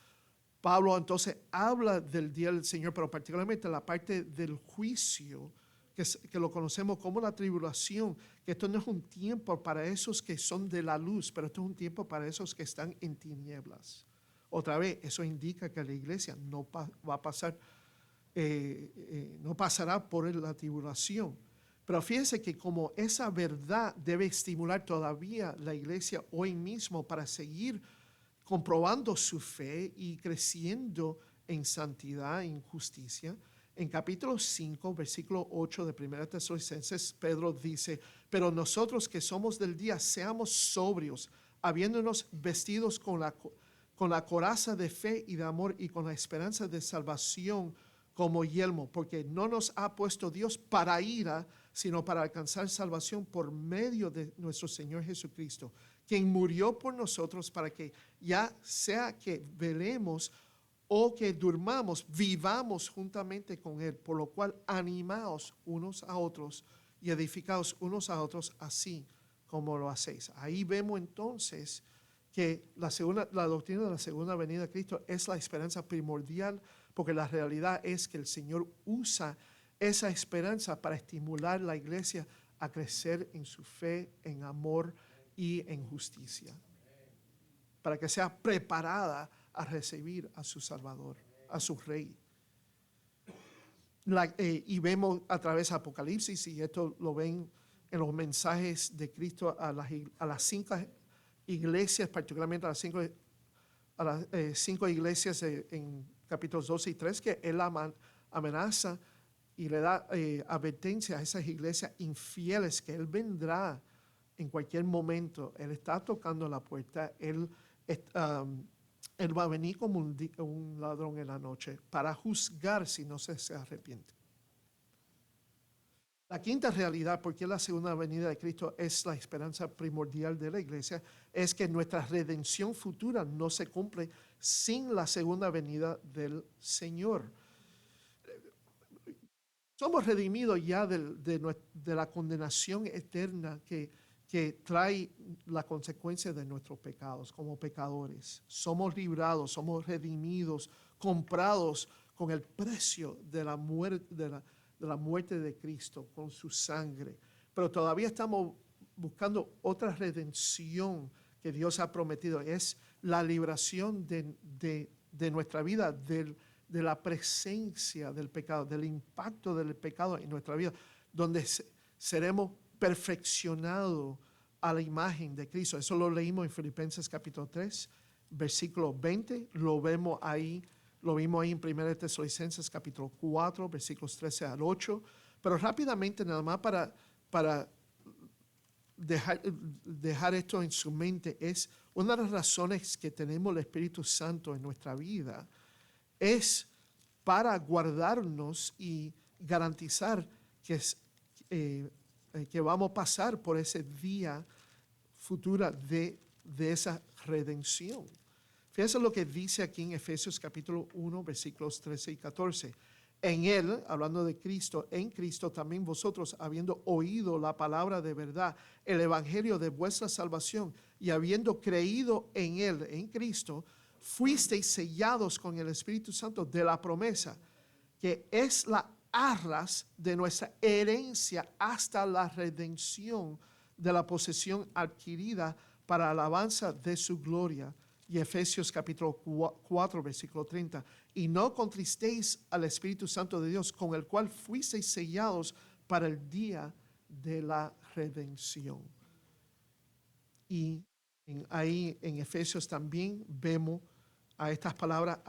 Pablo entonces habla del día del Señor, pero particularmente la parte del juicio, que lo conocemos como la tribulación, que esto no es un tiempo para esos que son de la luz, pero esto es un tiempo para esos que están en tinieblas. Otra vez, eso indica que la iglesia no va a pasar, no pasará por la tribulación. Pero fíjense que como esa verdad debe estimular todavía la iglesia hoy mismo para seguir comprobando su fe y creciendo en santidad e en justicia. En capítulo 5, versículo 8 de 1 Tesalonicenses, Pedro dice, pero nosotros que somos del día, seamos sobrios, habiéndonos vestidos con la coraza de fe y de amor y con la esperanza de salvación como yelmo, porque no nos ha puesto Dios para ira, sino para alcanzar salvación por medio de nuestro Señor Jesucristo, quien murió por nosotros para que ya sea que velemos o que durmamos, vivamos juntamente con Él, por lo cual animaos unos a otros y edificaos unos a otros así como lo hacéis. Ahí vemos entonces que la doctrina de la segunda venida de Cristo es la esperanza primordial, porque la realidad es que el Señor usa esa esperanza para estimular la iglesia a crecer en su fe, en amor y en justicia, para que sea preparada a recibir a su Salvador, a su Rey. Y vemos a través de Apocalipsis, y esto lo ven en los mensajes de Cristo a las 5 iglesias, particularmente a las 5 iglesias en capítulos 12 y 3, que Él amenaza y le da advertencia a esas iglesias infieles que Él vendrá en cualquier momento. Él está tocando la puerta. Él va a venir como un ladrón en la noche para juzgar si no se arrepiente. La quinta realidad, porque la segunda venida de Cristo es la esperanza primordial de la iglesia, es que nuestra redención futura no se cumple sin la segunda venida del Señor. Somos redimidos ya de la condenación eterna que trae la consecuencia de nuestros pecados como pecadores. Somos librados, somos redimidos, comprados con el precio de la muerte de Cristo, con su sangre. Pero todavía estamos buscando otra redención que Dios ha prometido. Es la liberación de nuestra vida, de la presencia del pecado, del impacto del pecado en nuestra vida, donde seremos perfeccionados a la imagen de Cristo. Eso lo leímos en Filipenses capítulo 3, versículo 20. Lo vimos ahí en 1 Tesalonicenses capítulo 4, versículos 13 al 8. Pero rápidamente, nada más para dejar esto en su mente, es una de las razones que tenemos el Espíritu Santo en nuestra vida, es para guardarnos y garantizar que vamos a pasar por ese día futura de esa redención. Fíjense lo que dice aquí en Efesios capítulo 1, versículos 13 y 14. En Él, hablando de Cristo, en Cristo también vosotros, habiendo oído la palabra de verdad, el evangelio de vuestra salvación, y habiendo creído en Él, en Cristo, fuisteis sellados con el Espíritu Santo de la promesa, que es la arras de nuestra herencia hasta la redención de la posesión adquirida para alabanza de su gloria. Y Efesios capítulo 4, versículo 30. Y no contristéis al Espíritu Santo de Dios, con el cual fuisteis sellados para el día de la redención. Y ahí en Efesios también vemos a estas palabras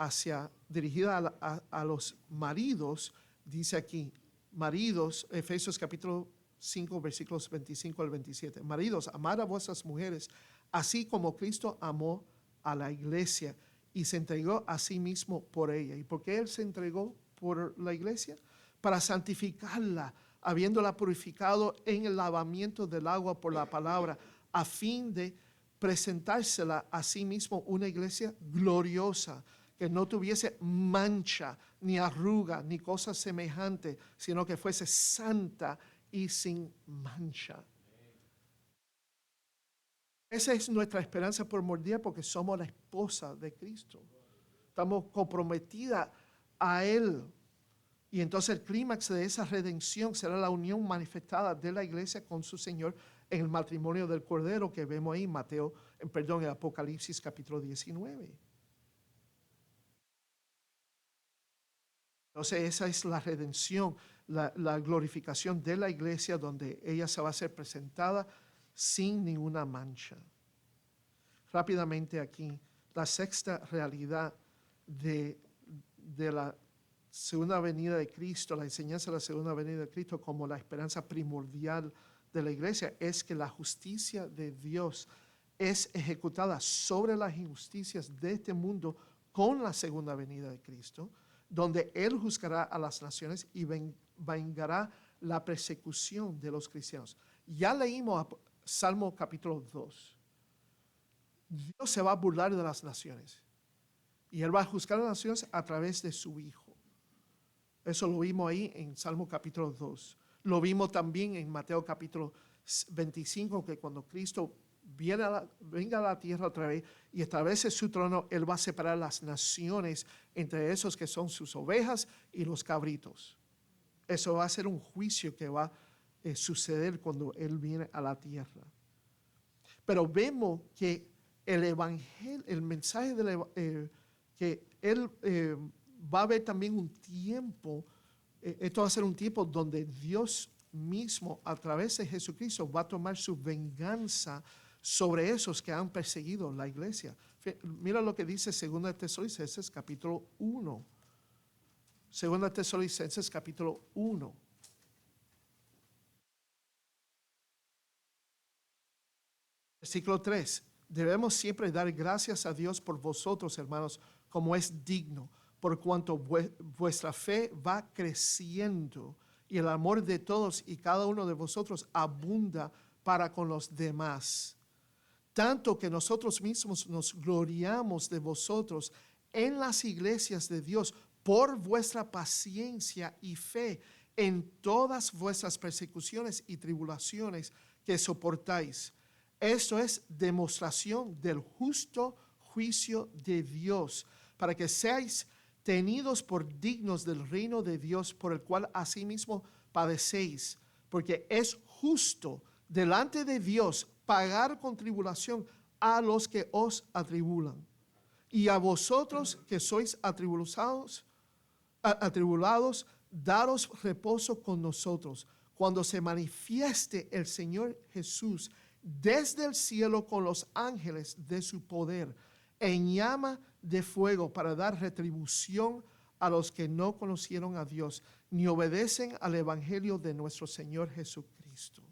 dirigidas a los maridos. Dice aquí, maridos, Efesios capítulo 5, versículos 25 al 27. Maridos, amad a vuestras mujeres, así como Cristo amó a la iglesia y se entregó a sí mismo por ella. ¿Y por qué Él se entregó por la iglesia? Para santificarla, habiéndola purificado en el lavamiento del agua por la palabra, a fin de presentársela a sí mismo una iglesia gloriosa, que no tuviese mancha, ni arruga, ni cosa semejante, sino que fuese santa y sin mancha. Esa es nuestra esperanza primordial porque somos la esposa de Cristo. Estamos comprometidas a Él. Y entonces el clímax de esa redención será la unión manifestada de la iglesia con su Señor en el matrimonio del Cordero que vemos ahí en Apocalipsis capítulo 19. Entonces esa es la redención, la glorificación de la iglesia donde ella se va a ser presentada sin ninguna mancha. Rápidamente aquí, la sexta realidad de la segunda venida de Cristo, la enseñanza de la segunda venida de Cristo como la esperanza primordial de la iglesia es que la justicia de Dios es ejecutada sobre las injusticias de este mundo con la segunda venida de Cristo, donde Él juzgará a las naciones y vengará la persecución de los cristianos. Ya leímos Salmo capítulo 2. Dios se va a burlar de las naciones y Él va a juzgar a las naciones a través de su Hijo. Eso lo vimos ahí en Salmo capítulo 2. Lo vimos también en Mateo capítulo 25, que cuando Cristo venga a la tierra otra vez y establece su trono, Él va a separar las naciones entre esos que son sus ovejas y los cabritos. Eso va a ser un juicio que va a suceder cuando Él viene a la tierra. Pero vemos que el evangelio, el mensaje que Él va a haber también un tiempo, esto va a ser un tiempo donde Dios mismo a través de Jesucristo va a tomar su venganza sobre esos que han perseguido la iglesia. Mira lo que dice 2 Tesalonicenses capítulo 1. 2 Tesalonicenses capítulo 1. Versículo 3. Debemos siempre dar gracias a Dios por vosotros, hermanos, como es digno, por cuanto vuestra fe va creciendo y el amor de todos y cada uno de vosotros abunda para con los demás. Tanto que nosotros mismos nos gloriamos de vosotros en las iglesias de Dios por vuestra paciencia y fe en todas vuestras persecuciones y tribulaciones que soportáis. Esto es demostración del justo juicio de Dios, para que seáis tenidos por dignos del reino de Dios, por el cual asimismo padecéis, porque es justo delante de Dios pagar con tribulación a los que os atribulan. Y a vosotros que sois atribulados, daros reposo con nosotros, cuando se manifieste el Señor Jesús desde el cielo con los ángeles de su poder, en llama de fuego, para dar retribución a los que no conocieron a Dios, ni obedecen al evangelio de nuestro Señor Jesucristo.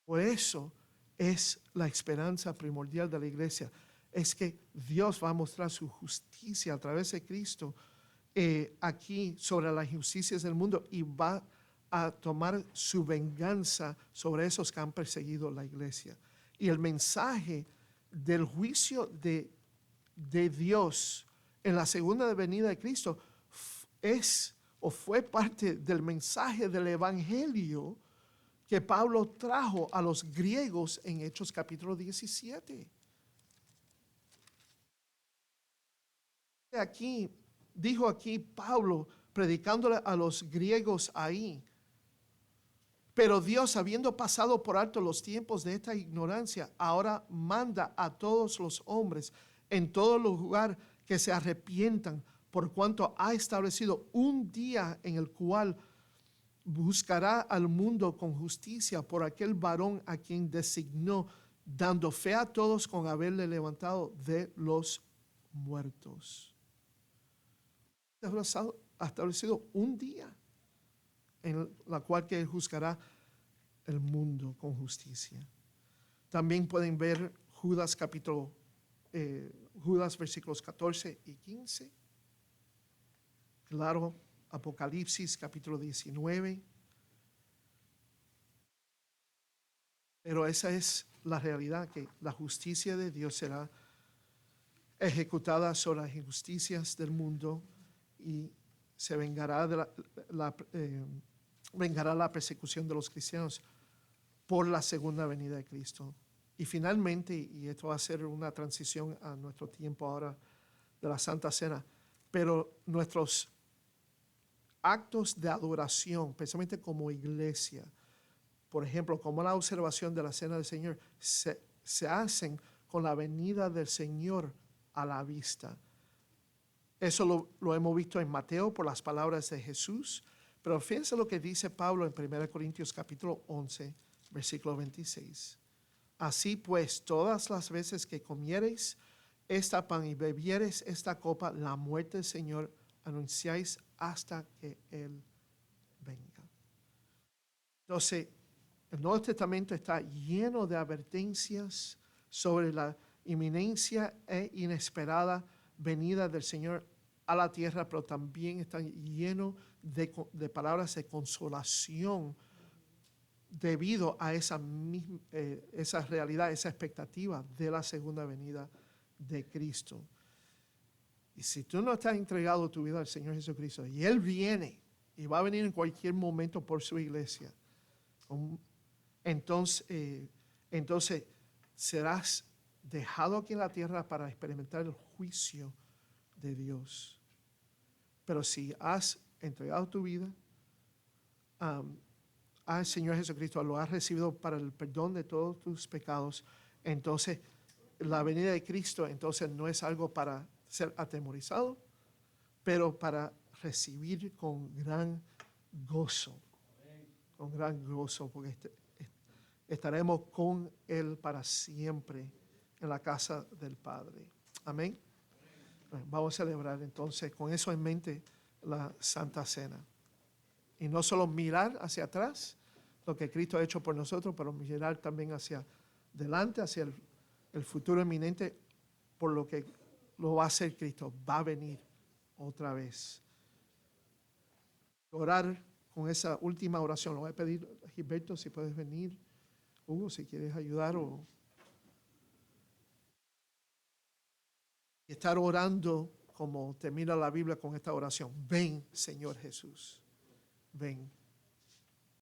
Por eso es la esperanza primordial de la iglesia, es que Dios va a mostrar su justicia a través de Cristo aquí sobre las injusticias del mundo y va a tomar su venganza sobre esos que han perseguido la iglesia. Y el mensaje del juicio de Dios en la segunda venida de Cristo es o fue parte del mensaje del evangelio que Pablo trajo a los griegos en Hechos capítulo 17. Dijo aquí Pablo, predicándole a los griegos ahí: pero Dios, habiendo pasado por alto los tiempos de esta ignorancia, ahora manda a todos los hombres en todo lugar que se arrepientan, por cuanto ha establecido un día en el cual buscará al mundo con justicia por aquel varón a quien designó, dando fe a todos con haberle levantado de los muertos. Ha establecido un día en la cual que Él juzgará el mundo con justicia. También pueden ver Judas capítulo Judas versículos 14 y 15. Claro, Apocalipsis capítulo 19. Pero esa es la realidad, que la justicia de Dios será ejecutada sobre las injusticias del mundo y se vengará vengará la persecución de los cristianos por la segunda venida de Cristo. Y finalmente, y esto va a ser una transición a nuestro tiempo ahora de la Santa Cena, pero nuestros actos de adoración, especialmente como iglesia, por ejemplo, como la observación de la Cena del Señor, se hacen con la venida del Señor a la vista. Eso lo hemos visto en Mateo por las palabras de Jesús, pero fíjense lo que dice Pablo en 1 Corintios capítulo 11, versículo 26. Así pues, todas las veces que comiereis esta pan y bebiereis esta copa, la muerte del Señor anunciáis hasta que Él venga. Entonces, el Nuevo Testamento está lleno de advertencias sobre la inminencia e inesperada venida del Señor a la tierra, pero también está lleno de palabras de consolación debido a esa realidad, esa expectativa de la segunda venida de Cristo. Y si tú no estás entregado tu vida al Señor Jesucristo, y Él viene, y va a venir en cualquier momento por su iglesia, entonces serás dejado aquí en la tierra para experimentar el juicio de Dios. Pero si has entregado tu vida al Señor Jesucristo, lo has recibido para el perdón de todos tus pecados, entonces la venida de Cristo entonces no es algo para ser atemorizado, pero para recibir con gran gozo, porque estaremos con Él para siempre en la casa del Padre. Amén. Bueno, vamos a celebrar entonces con eso en mente la Santa Cena. Y no solo mirar hacia atrás lo que Cristo ha hecho por nosotros, pero mirar también hacia adelante, hacia el futuro inminente, por lo que lo va a hacer Cristo. Va a venir otra vez. Orar con esa última oración. Lo voy a pedir, Gilberto, si puedes venir. Hugo, si quieres ayudar y estar orando como termina la Biblia con esta oración. Ven, Señor Jesús. Ven.